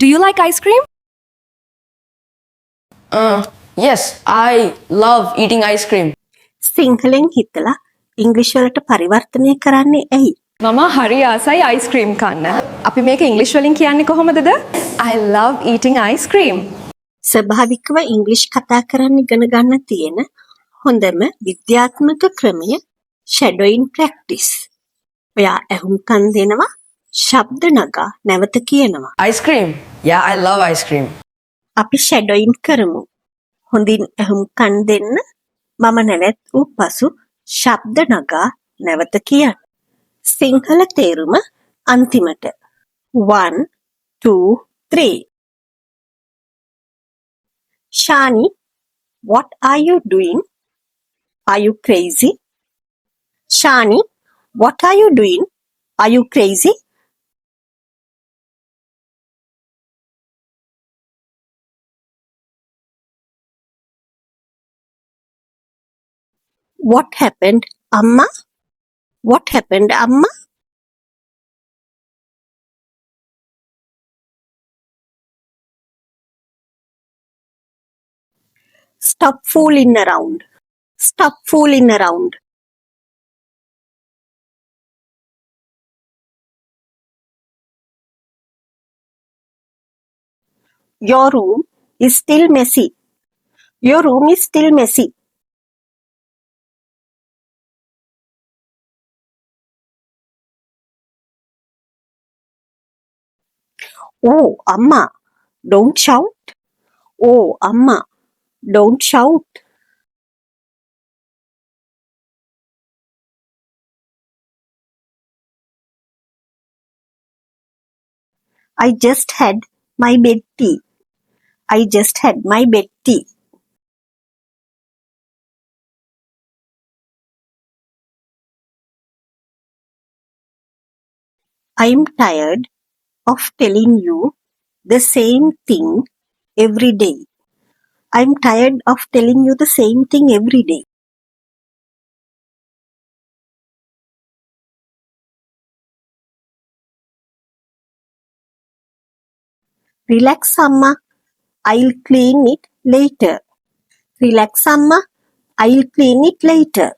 Do you like ice cream? Yes, I love eating ice cream. සිංහලෙන් හිතලා ඉංග්‍රීසි වලට පරිවර්තනය කරන්නේ ඇයි? මම හරි ආසයි ice cream කන්න. අපි මේක ඉංග්‍රීසි වලින් කියන්නේ කොහොමදද? I love eating ice cream. ස්වභාවිකව ඉංග්‍රීසි කතා කරන්න ඉගෙන ගන්න තියෙන හොඳම විද්‍යාත්මක ක්‍රමය shadowing practice. ඔයා ඇහුම්කන් දෙනවා, ශබ්ද නගා නැවත කියනවා. Ice cream? Yeah, I love ice cream. අපි shadowing කරමු. හොඳින් ඇහුම්කන් දෙන්න, මම නැවැත් වූ පසු ශබ්ද නගා නැවත කියන්න. සිංහල තේරුම අන්තිමට. 1, 2, 3. Shani, what are you doing? Are you crazy? Shani, what are you doing? Are you crazy? What happened, Amma? What happened, Amma? Stop fooling around. Stop fooling around. Your room is still messy. Your room is still messy. Oh, Amma, don't shout. Oh, Amma, don't shout. I just had my bed tea. I just had my bed tea. I'm tired of telling you the same thing every day. I'm tired of telling you the same thing every day. Relax, Amma. I'll clean it later. Relax, Amma. I'll clean it later.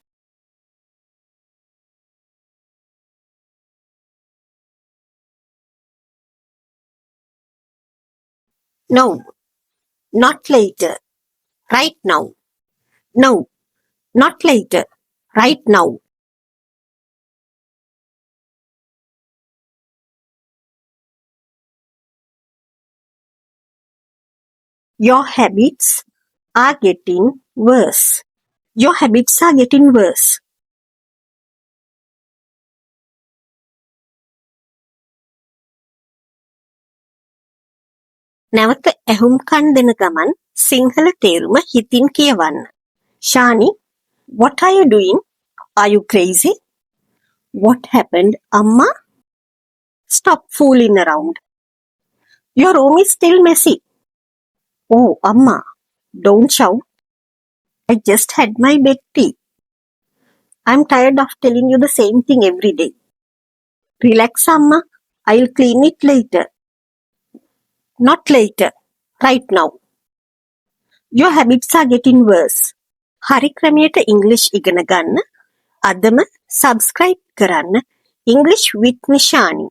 No, not later. Right now. No, not later. Right now. Your habits are getting worse. Your habits are getting worse. නැවත ඇහුම්කන් දෙන ගමන් සිංහල තේරුම හිතින් කියවන්න. Shani, what are you doing? Are you crazy? What happened, Amma? Stop fooling around. Your room is still messy. Oh, Amma, don't shout. I just had my bed tea. I'm tired of telling you the same thing every day. Relax, Amma. I'll clean it later. Not later. Right now. Your habits are getting worse. හරි ක්‍රමයට ඉංග්‍රීසි ඉගෙන ගන්න අදම subscribe කරන්න English with Nishani